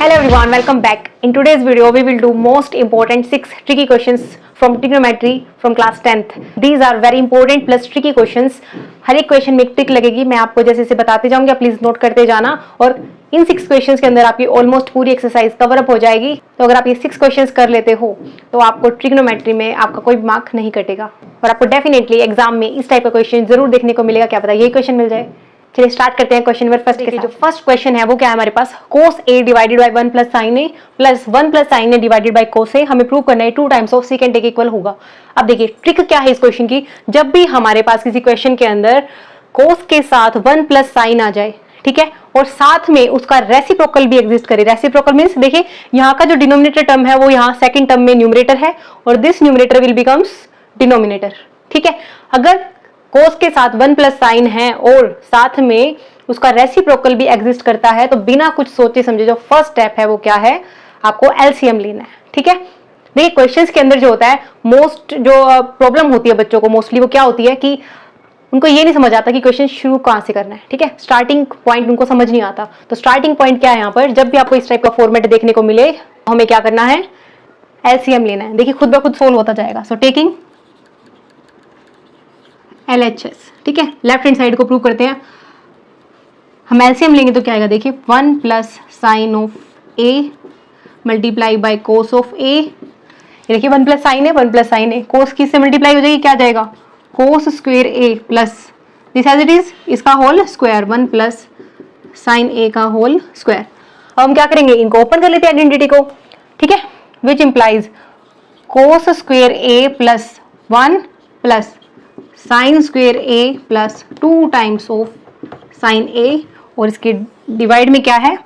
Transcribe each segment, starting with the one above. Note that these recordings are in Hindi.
Hello everyone, welcome back. In today's video, we will do most important 6 tricky questions from trigonometry from class 10th. These are very important plus tricky questions. हर एक क्वेश्चन में एक ट्रिक लगेगी, मैं आपको जैसे जैसे बताते जाऊंगी, आप प्लीज नोट करते जाना और इन 6 क्वेश्चंस के अंदर आपकी ऑलमोस्ट पूरी एक्सरसाइज कवर अप हो जाएगी. तो अगर आप ये 6 क्वेश्चंस कर लेते हो तो आपको ट्रिग्नोमेट्री में आपका कोई मार्क नहीं कटेगा और आपको डेफिनेटली एग्जाम में इस टाइप का क्वेश्चन जरूर देखने को मिलेगा. क्या पता यही क्वेश्चन मिल जाए. चलिए स्टार्ट करते हैं क्वेश्चन नंबर फर्स्ट के साथ. जो फर्स्ट क्वेश्चन है वो क्या है हमारे पास, cos a divided by 1 plus sin a plus 1 plus sin a divided by cos a. हमें प्रूव करना है 2 टाइम्स ऑफ secant a के इक्वल होगा. अब देखिए ट्रिक क्या है इस क्वेश्चन की, जब भी हमारे पास किसी क्वेश्चन के अंदर cos के साथ 1 प्लस sin आ जाए, ठीक है, और साथ में उसका रेसिप्रोकल भी एग्जिस्ट करे. रेसिप्रोकल मींस देखिए यहाँ का जो डिनोमिनेटर टर्म है वो यहाँ सेकंड टर्म में न्यूमरेटर है और this numerator will becomes denominator. ठीक है, अगर cos के साथ 1 प्लस साइन है और साथ में उसका रेसिप्रोकल भी एग्जिस्ट करता है तो बिना कुछ सोचे समझे जो फर्स्ट स्टेप है वो क्या है, आपको एलसीएम लेना है. ठीक है, देखिए क्वेश्चंस के अंदर जो होता है मोस्ट जो प्रॉब्लम होती है बच्चों को मोस्टली वो क्या होती है कि उनको ये नहीं समझ आता कि क्वेश्चन शुरू कहाँ से करना है. ठीक है, स्टार्टिंग पॉइंट उनको समझ नहीं आता. तो स्टार्टिंग पॉइंट क्या है यहाँ पर, जब भी आपको इस टाइप का फॉर्मेट देखने को मिले हमें क्या करना है, एलसीएम लेना है. देखिए खुद ब खुद सोल्व होता जाएगा. So taking LHS. ठीक है, लेफ्ट हैंड साइड को प्रूव करते हैं. हम एलसीएम लेंगे तो क्या आएगा, देखिए 1 plus sign of a multiply by cos of a. ये देखिए 1 प्लस साइन है, 1 प्लस साइन है, कोस किस से मल्टीप्लाई हो जाएगी, क्या आ जाएगा, cos square a plus this as it is इसका whole square 1 plus sine a का होल स्क्वायर. अब हम क्या करेंगे, इनको ओपन कर लेते हैं आइडेंटिटी को. ठीक है, which implies cos square a plus 1 plus sine square a plus 2 times of sign a और इसके डिवाइड में क्या है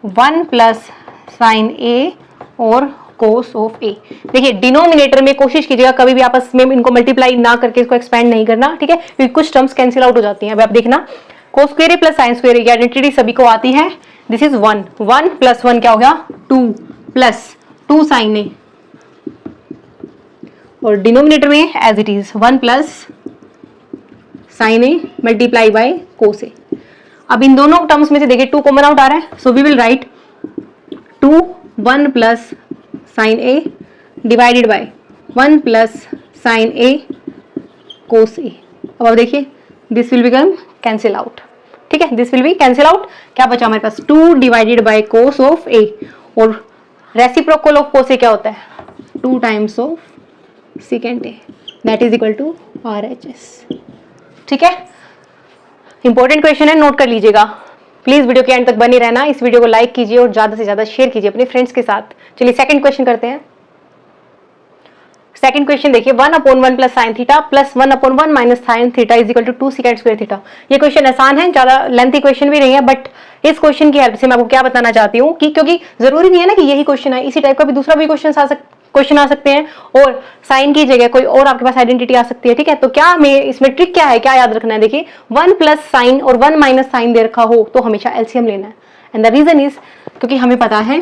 1 प्लस साइन a और कोस ऑफ a. देखिए डिनोमिनेटर में कोशिश कीजिएगा कभी भी आपस में इनको मल्टीप्लाई ना करके इसको एक्सपेंड नहीं करना. ठीक है, क्योंकि कुछ टर्म्स कैंसिल आउट हो जाती हैं. अब आप देखना कोस square a plus sine square a की आइडेंटिटी सभी को आती है. दिस इज 1 1 प्लस 1 क्या हो गया 2 प्लस 2 साइन a और डिनोमिनेटर में as it is 1 plus sine a multiply by cos a. अब इन दोनों टर्म्स में से देखिए 2 कॉमन आउट आ रहा है, so we will write 2 1 plus sine a divided by 1 plus sine a cos a. अब आप देखिए this will become cancel out. ठीक है, this will be cancel out. क्या बचा हमारे पास 2 divided by cos of a और रेसिप्रोकल ऑफ कोस ए क्या होता है 2 times of secant a, that is equal to RHS. ठीक है, इंपॉर्टेंट क्वेश्चन है, नोट कर लीजिएगा. प्लीज वीडियो के एंड तक बने रहना. इस वीडियो को लाइक कीजिए और ज्यादा से ज्यादा शेयर कीजिए अपने फ्रेंड्स के साथ. चलिए सेकंड क्वेश्चन करते हैं. सेकंड क्वेश्चन देखिए 1/1 plus sine theta plus 1/1 minus sine theta is equal to 2 second square theta. ये क्वेश्चन आसान है, ज्यादा लेंथी क्वेश्चन भी नहीं है, बट इस क्वेश्चन की हेल्प से मैं आपको क्या बताना चाहती हूँ कि क्योंकि जरूरी नहीं है ना कि यही क्वेश्चन है, इसी टाइप का भी दूसरा भी क्वेश्चन आ सकते हैं और साइन की जगह कोई और आपके पास आइडेंटिटी आ सकती है. ठीक है, तो क्या हमें इसमें ट्रिक क्या है, क्या याद रखना है, देखिए 1 प्लस साइन और 1 माइनस साइन दे रखा हो तो हमेशा एलसीएम लेना है. एंड द रीजन इज क्योंकि हमें पता है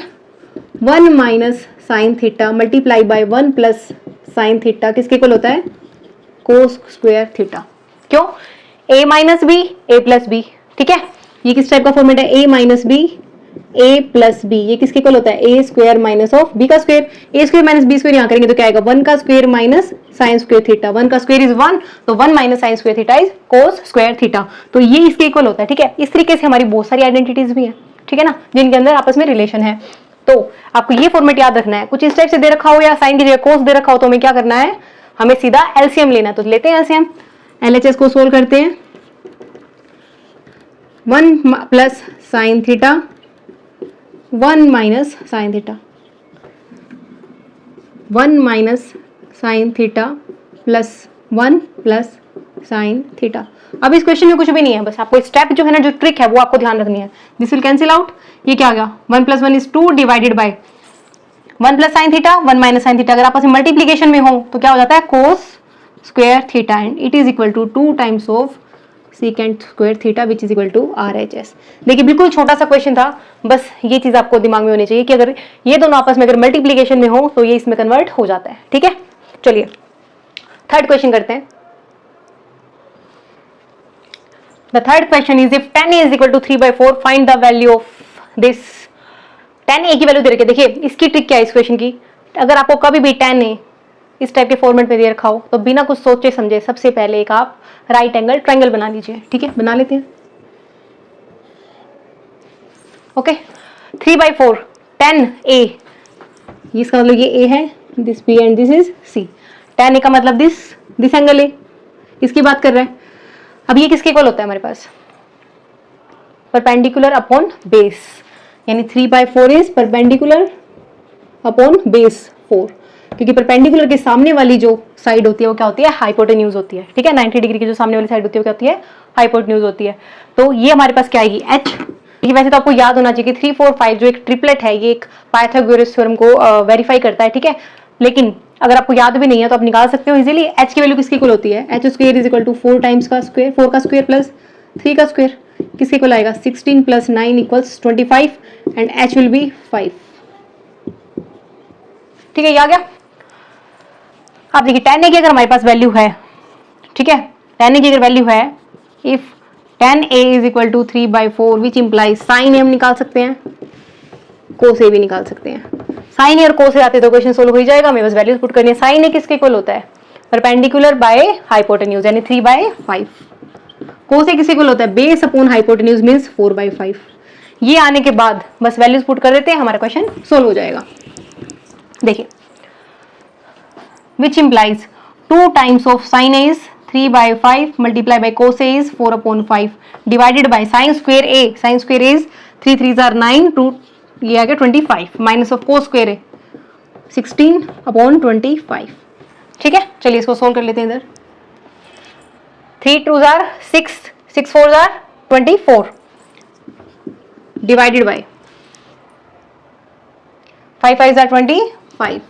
1 minus sine theta multiply by 1 plus sine theta किसके इक्वल होता है कोस स्क्वायर थीटा. क्यों, a minus B A plus B. ठीक है, ये किस टाइप का फॉर्मेट है, a minus B a plus B, ये किसके इक्वल होता है a square minus of b का square. a square minus b square यहाँ करेंगे तो क्या आएगा 1 का square minus sine square theta. 1 का स्क्वायर इज 1 तो 1 minus sine square theta is cos square theta. तो ये इसके इक्वल होता है. ठीक है, इस तरीके से हमारी बहुत सारी आइडेंटिटीज भी हैं. ठीक है ना, जिनके अंदर आपस में रिलेशन है. तो आपको ये फॉर्मेट याद रखना है. कुछ इस टाइप से दे रखा हो या साइन की जगह कोस दे रखा हो तो हमें क्या करना है, हमें सीधा एलसीएम लेना है. तो लेते हैं एलसीएम. LHS को सोल्व करते हैं. 1 plus sine theta 1 minus sine theta 1 minus sine theta plus 1 plus sine theta. अब इस क्वेश्चन में कुछ भी नहीं है, बस आपको स्टेप जो है ना, जो ट्रिक है वो आपको ध्यान रखनी है. This will cancel out. ये क्या आ गया 1 plus 1 is 2 divided by 1 plus sine theta 1 minus sine theta. अगर आपस में मल्टीप्लीकेशन में हो तो क्या हो जाता है cos square theta and it is equal to 2 times of second square theta which is equal to RHS. देखिए बिल्कुल छोटा सा क्वेश्चन था, बस ये चीज आपको दिमाग में होनी चाहिए कि अगर ये दोनों आपस में अगर मल्टीप्लीकेशन में हो तो ये इसमें कन्वर्ट हो जाता है. ठीक है, चलिए थर्ड क्वेश्चन करते हैं. The third question is if 10 is equal to 3/4 find the value of this tan a की वैल्यू दे रखी है। देखिए इसकी ट्रिक क्या है इस क्वेश्चन की, अगर आपको कभी भी tan a इस टाइप के फॉर्मेट में दे रखा हो तो बिना कुछ सोचे समझे सबसे पहले एक आप राइट एंगल ट्रायंगल बना लीजिए। ठीक है, बना लेते हैं। ओके, 3/4 tan a, इसका मतलब ये a है, this b and this is c। tan a का मतलब दिस एंगल a, इसकी बात कर रहे हैं। अब ये किसके इक्वल होता है हमारे पास, परपेंडिकुलर अपॉन बेस, यानी 3/4 इज परपेंडिकुलर अपॉन बेस 4, क्योंकि परपेंडिकुलर के सामने वाली जो साइड होती है वो क्या होती है, हाइपोटेन्यूज होती है। ठीक है, 90 डिग्री की जो सामने वाली साइड होती है वो क्या होती है, हाइपोटेन्यूज होती है। तो ये हमारे पास क्या आएगी, h। ये वैसे तो आपको याद होना चाहिए कि 3, 4, 5 जो एक ट्रिपलेट है ये एक पाइथागोरस थ्योरम को वेरीफाई करता है। ठीक है, लेकिन अगर आपको याद भी नहीं है तो आप निकाल सकते हो इजीली। h की वैल्यू किसकी इक्वल होती है, h square is equal to 4 times का स्क्वायर, 4 का स्क्वायर प्लस 3 का स्क्वायर, किसके इक्वल आएगा, 16 + 9 = 25 एंड h विल बी 5। ठीक है, ये आ गया। आप देखिए tan a की अगर हमारे पास वैल्यू है, ठीक है, tan a की अगर वैल्यू है, if tan a is equal to 3/4 which implies sin a हम निकाल सकते हैं, cos a भी निकाल सकते हैं। sin a और cos a आते तो क्वेश्चन सोल्व हो ही जाएगा, हमें बस वैल्यूज पुट करनी है। sin a किसके इक्वल होता है, परपेंडिकुलर बाय हाइपोटेन्यूज यानी 3/5। cos a किसके इक्वल होता है, बेस अपॉन हाइपोटेन्यूज मींस 4/5। ये आने के बाद बस वैल्यूज पुट कर देते हैं, हमारा क्वेश्चन सोल्व हो जाएगा। देखिए which implies 2 times of sin a is 3/5 multiplied by cos a is 4/5 divided by sin square a is 3 3s are 9 2 ये आ गया 25 minus of cos square a 16/25। ठीक है, चलिए इसको सोल्व कर लेते हैं। इधर 3 2s are 6 6 4s are 24 divided by 5 5s are 25।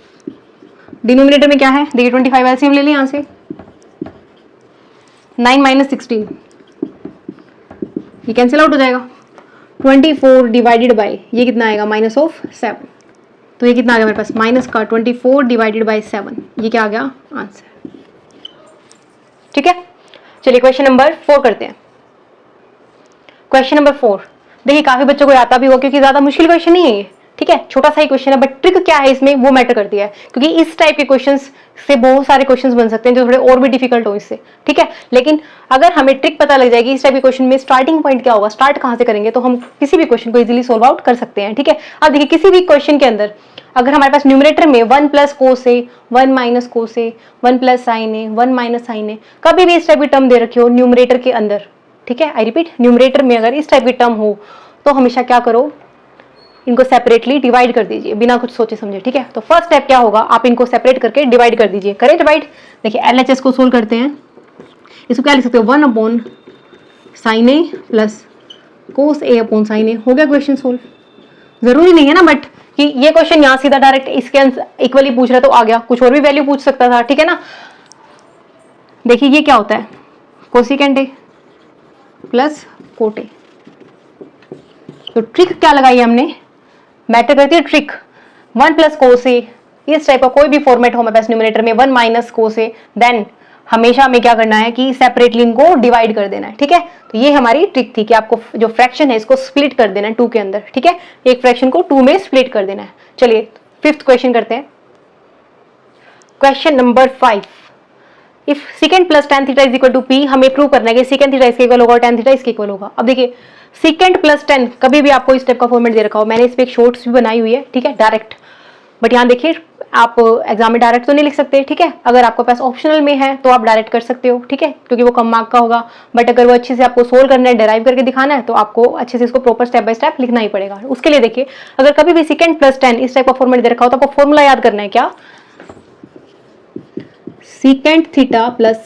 Denominator में क्या है, देखिए 25 एलसीएम ले लें यहां से, 9 - 16 ये कैंसिल आउट हो जाएगा। 24 डिवाइडेड बाय ये कितना आएगा, -7। तो ये कितना आ गया मेरे पास, माइनस का 24 डिवाइडेड बाय 7, ये क्या आ गया आंसर। ठीक है, चलिए क्वेश्चन नंबर 4 करते हैं। क्वेश्चन नंबर 4 देखिए काफी बच्चों को आता भी होगा क्योंकि ज्यादा मुश्किल क्वेश्चन नहीं है ये। ठीक है, छोटा सा ही क्वेश्चन है, बट ट्रिक क्या है इसमें वो मैटर करती है, क्योंकि इस टाइप के क्वेश्चंस से बहुत सारे क्वेश्चंस बन सकते हैं जो थोड़े और भी डिफिकल्ट हो इससे। ठीक है, लेकिन अगर हमें ट्रिक पता लग जाएगी इस टाइप के क्वेश्चन में स्टार्टिंग पॉइंट क्या होगा, स्टार्ट कहां से करेंगे, तो हम किसी भी क्वेश्चन को इजीली सोल्व आउट कर सकते हैं। ठीक है, अब देखिए किसी भी क्वेश्चन के अंदर अगर हमारे पास न्यूमरेटर में 1 + cos a 1 - cos a 1 + sin a 1 - sin a कभी भी इस टाइप की टर्म दे रखी हो न्यूमरेटर के अंदर, ठीक है, आई रिपीट न्यूमरेटर में अगर इस टाइप की टर्म हो तो हमेशा क्या करो, इनको सेपरेटली डिवाइड कर दीजिए बिना कुछ सोचे समझे। ठीक है, तो फर्स्ट स्टेप क्या होगा, आप इनको सेपरेट करके डिवाइड कर दीजिए। करें डिवाइड, देखिए LHS को सोल्व करते हैं, इसको क्या लिख सकते हो, 1/sin a plus cos a/sin a, हो गया क्वेश्चन सोल्व। जरूरी नहीं है ना बट कि ये क्वेश्चन यहाँ सीधा डायरेक्ट इसके इक्वली पूछ रहा है तो आ गया, कुछ और भी वैल्यू पूछ सकता था। ठीक है ना, देखिए ये क्या होता है, cosecant a plus coat a। तो ट्रिक क्या लगाई है हमने, मैटर करती है ट्रिक। 1 + cos a इस टाइप का कोई भी फॉर्मेट हो हमारे पास न्यूमरेटर में 1 - cos a, देन हमेशा हमें क्या करना है कि सेपरेटली इनको डिवाइड कर देना है। ठीक है, तो ये हमारी ट्रिक थी कि आपको जो फ्रैक्शन है इसको स्प्लिट कर देना है 2 के अंदर। ठीक है, एक फ्रैक्शन को 2 में स्प्लिट कर देना है। चलिए 5th क्वेश्चन करते हैं। Question number 5, if secant + tan theta is equal to p, हमें प्रूव करना है कि secant थीटा इसके इक्वल होगा और tan थीटा इसके इक्वल होगा। अब देखिए secant + tan कभी भी आपको इस टाइप का फॉर्मेट दे रखा हो, मैंने इस पे एक शॉर्ट्स भी बनाई हुई है। ठीक है, डायरेक्ट, बट यहाँ देखिए आप एग्जाम में डायरेक्ट तो नहीं लिख सकते। ठीक है, अगर आपके पास ऑप्शनल में है तो आप डायरेक्ट कर सकते हो। ठीक है, क्योंकि वो कम मार्क का होगा, बट अगर वो अच्छे से आपको सोल्व करना है, डेराइव करके दिखाना है तो आपको अच्छे से इसको प्रॉपर स्टेप बाय स्टेप लिखना ही पड़ेगा। उसके लिए देखिए अगर कभी भी secant + tan इस टाइप का फॉर्मेट दे रखा हो तो आपको फॉर्मूला याद करना है, क्या, secant theta plus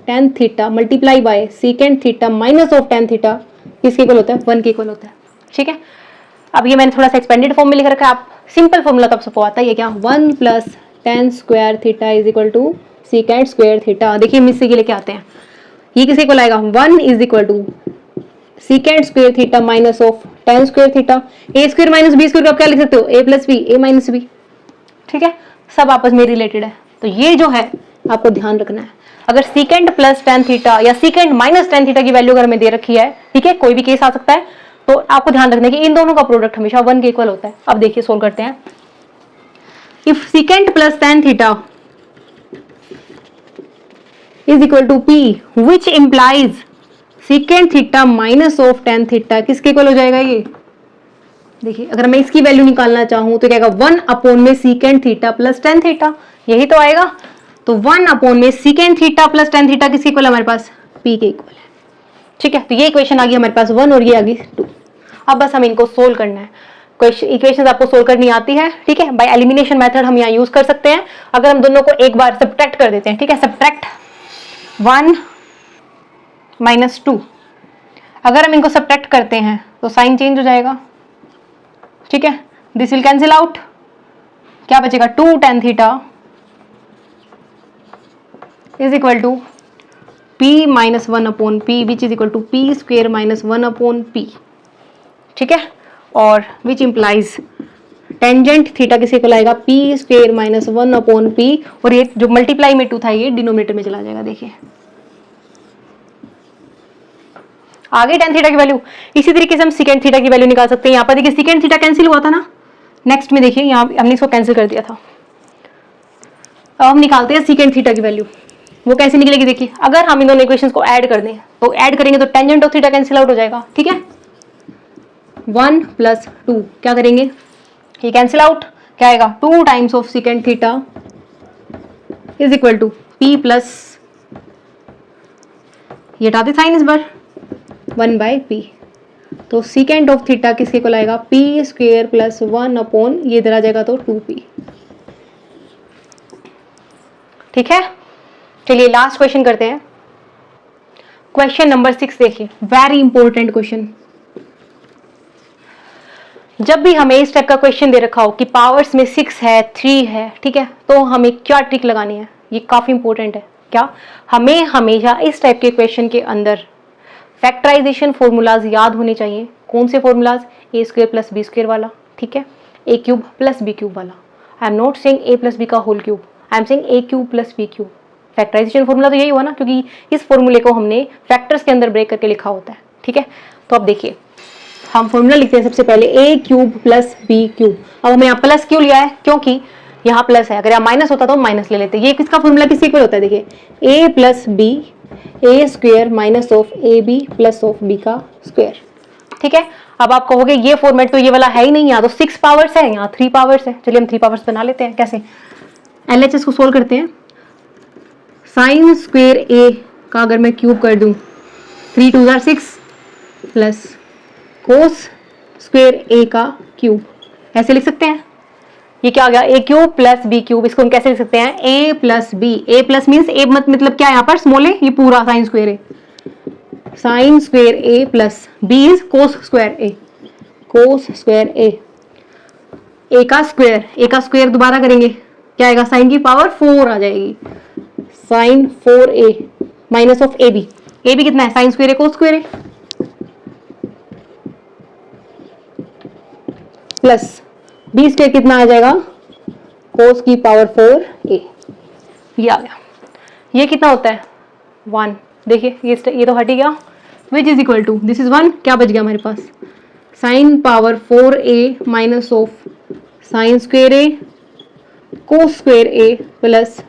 tan theta multiply bye secant theta minus of tan theta किसके इक्वल होता है, 1 के इक्वल होता है। ठीक है, अब ये मैंने थोड़ा सा एक्सपेंडेड फॉर्म में लिख रखा है, आप सिंपल फॉर्मूला तो आप सबको आता है, ये क्या, 1 + tan square theta is equal to secant square theta. देखिए हम इससे के लेके आते हैं, ये किसके इक्वल आएगा, 1 is equal to secant square theta minus of tan square theta. a square minus b square आप क्या लिख सकते हो, a + b a - b। ठीक है, सब आपस में रिलेटेड है, तो ये जो है आपको ध्यान रखना है। अगर secant + tan थीटा या secant - tan थीटा की वैल्यू अगर हमें दे रखी है, ठीक है, कोई भी केस आ सकता है, तो आपको ध्यान रखना है कि इन दोनों का प्रोडक्ट हमेशा 1 के इक्वल होता है। अब देखिए सोल्व करते हैं। If secant plus tan theta is equal to P which implies secant theta minus of tan theta, किसके इक्वल हो जाएगा ये? देखिए अगर मैं इसकी वैल्यू निकालना चाहूं तो क्या आएगा, 1 अपॉन में secant theta plus tan theta, यही तो आएगा। तो 1 अपॉन में secant theta plus tan theta किसके इक्वल है हमारे पास? p के इक्वल है। ठीक है, तो ये इक्वेशन आ गई हमारे पास 1 और ये आ गई 2। अब बस हमें इनको सोल्व करना है। इक्वेशंस आपको सोल्व करनी आती है, ठीक है, बाय एलिमिनेशन मेथड हम यहाँ यूज कर सकते हैं। अगर हम दोनों को एक बार सब्ट्रैक्ट कर देते हैं, ठीक है, सब्ट्रैक्ट 1 माइनस 2, अगर हम इनको सब्ट्रैक्ट करते हैं तो साइन चेंज हो जाएगा, ठीक है, दिस विल कैंसिल आउट, क्या बचेगा 2 tan theta is equal to p माइनस 1 upon P which is equal to P square minus 1 upon P, ठीक है, और विच इंप्लाइज टेंजेंट थीटा किसी को लाएगा P square minus 1 upon P, और ये जो मल्टीप्लाई में 2 था ये डिनोमिनेटर में चला जाएगा। देखिए आगे tan थीटा की वैल्यू, इसी तरीके से हम सीकेंट थीटा की वैल्यू निकाल सकते हैं। यहाँ पर देखिए सीकेंट थीटा कैंसिल हुआ था ना, नेक्स्ट में देखिए यहाँ हमने इसको कैंसिल कर दिया था। अब हम निकालते हैं सीकेंट थीटा की वैल्यू, वो कैसे निकलेगी? देखिए अगर हम इन दोनों इक्वेशंस को ऐड कर दें तो ऐड करेंगे तो tangent of theta cancel out हो जाएगा, ठीक है, 1 प्लस 2 क्या करेंगे, ये कैंसिल आउट, क्या आएगा 2 times of secant theta is equal to P plus, ये हटा दे साइन इस बार, 1 बाई पी, तो सीकेंट ऑफ थीटा किसके को लाएगा पी स्क्वेयर प्लस 1 अपॉन ये इधर आ जाएगा तो 2p, ठीक है। चलिए लास्ट क्वेश्चन करते हैं, क्वेश्चन नंबर 6 देखिए, वेरी इंपॉर्टेंट क्वेश्चन। जब भी हमें इस टाइप का क्वेश्चन दे रखा हो कि पावर्स में 6 है 3 है, ठीक है, तो हमें क्या ट्रिक लगानी है, ये काफी इंपॉर्टेंट है। क्या हमें हमेशा इस टाइप के क्वेश्चन के अंदर फैक्टराइजेशन फॉर्मूलाज याद होने चाहिए। कौन से formulas? A square plus b square वाला, ठीक है, a cube plus b cube वाला। I am not saying a plus b का whole cube, I am saying a cube plus b cube. Factorisation formula तो यही हुआ ना, क्योंकि इस फॉर्मूले को हमने फैक्टर्स के अंदर ब्रेक करके लिखा होता है, ठीक है। तो अब देखिए हम फॉर्मूला लिखते हैं सबसे पहले ए क्यूब प्लस बी क्यूब। अब हमें यहाँ प्लस क्यों लिया है? क्योंकि यहाँ प्लस है, अगर यहाँ माइनस होता तो माइनस ले लेते। ये किसका फॉर्मूला किस इक्वल होता है? देखिए a plus b a square minus of A b plus of b का स्क्वेयर, ठीक है। अब आप कहोगे ये फॉर्मेट तो ये वाला है ही नहीं, यहाँ तो 6 पावर्स है, यहाँ 3 पावर्स है। चलिए हम 3 पावर्स बना लेते हैं। कैसे? LHS को सोल्व करते हैं। साइन स्क्वेयर ए का अगर मैं क्यूब कर दूं 3 2 jar 6 plus cos square a का क्यूब, ऐसे लिख सकते हैं। ये क्या आ गया? A cube plus b cube. इसको हम कैसे लिख सकते हैं? A plus b. A plus means a मतलब क्या है यहाँ पर? स्मॉल ए, ये पूरा sine square a, sine square A plus b is cos square A, cos square a. A का स्क्वायर दोबारा करेंगे, क्या आएगा? साइन की पावर 4 आ जाएगी, sine 4a minus of A B. A B कितना है? साइन स्क्वेयर ए कोस स्क्वेयर ए प्लस बी स्क्वायर कितना आ जाएगा? कोस की पावर 4a। ये आ गया। ये कितना होता है? 1। देखिए ये तो हट ही गया, which is equal to this is 1। क्या बच गया हमारे पास? Sine power 4a minus of sine square A cos square A plus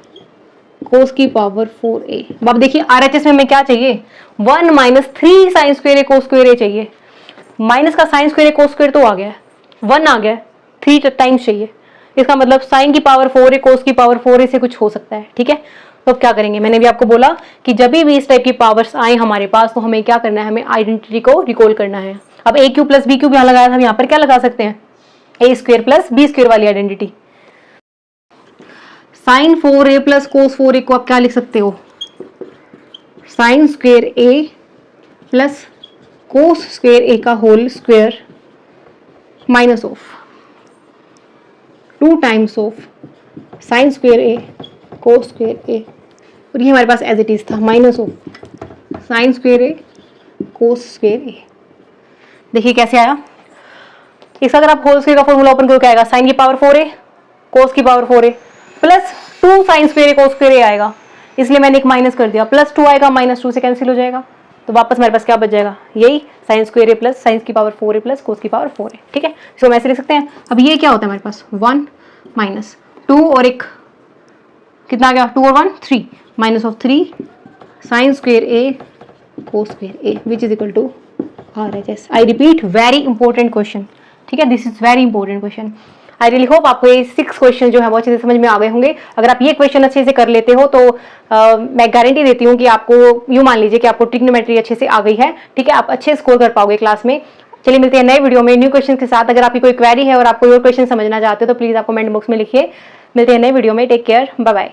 cos की पावर 4a। अब देखिए RHS में हमें क्या चाहिए? 1 माइनस 3 साइन स्क्वेयर ए कोस स्क्वेयर ए चाहिए। माइनस का साइन स्क्वेयर ए कोस स्क्वेयर तो आ गया, 1 आ गया, 3 टाइम्स चाहिए। इसका मतलब साइन की पावर 4a कोस की पावर 4a से कुछ हो सकता है, ठीक है। तो अब क्या करेंगे? मैंने भी आपको बोला कि जब भी इस टाइप की पावर्स आए हमारे पास तो हमें क्या करना है? हमें आइडेंटिटी को रिकॉल करना है। अब ए क्यूब प्लस बी क्यूब यहाँ लगाया था, हम यहाँ पर क्या लगा सकते हैं? A square plus b square वाली identity. Sine 4a plus cos 4a को आप क्या लिख सकते हो? Sine square A plus cos square a का whole square minus of 2 times of sine square A cos square a, और ये हमारे पास एज इट इज था, minus of sine square A cos square a. देखिए कैसे आया इसका? अगर आप होल स्क्वेयर का फॉर्मूला ओपन करो क्या आएगा? साइन की पावर 4a कोस की power 4a plus 2 sine square A cos square a आएगा, इसलिए मैंने एक माइनस कर दिया, प्लस 2 आएगा, माइनस 2 से कैंसिल हो जाएगा, तो वापस हमारे पास क्या बच जाएगा, यही साइन स्क्वायर ए प्लस साइन की पावर 4a प्लस कोस की पावर 4 है। ठीक है, इसको हम ऐसे लिख सकते हैं। अब ये क्या होता है हमारे पास 1 माइनस 2 और एक कितना आ गया 2 और 1 3 minus of 3 sine square A cos square A which is equal to RHS। I repeat, very important question. ठीक है, this is very important question. I really hope आपको ये 6 क्वेश्चन जो है वो अच्छे से समझ में आ गए होंगे। अगर आप ये क्वेश्चन अच्छे से कर लेते हो तो मैं गारंटी देती हूँ कि आपको यूँ मान लीजिए कि आपको ट्रिग्नोमेट्री अच्छे से आ गई है। ठीक है, आप अच्छे स्कोर कर पाओगे क्लास में। चलिए मिलते हैं नए वीडियो में न्यू क्वेश्चन के साथ। अगर आपकी कोई क्वेरी है और आप कोई और क्वेश्चन समझना चाहते हो तो प्लीज़ आप कमेंट बॉक्स में लिखिए। मिलते हैं नए वीडियो में, टेक केयर, बाय बाय।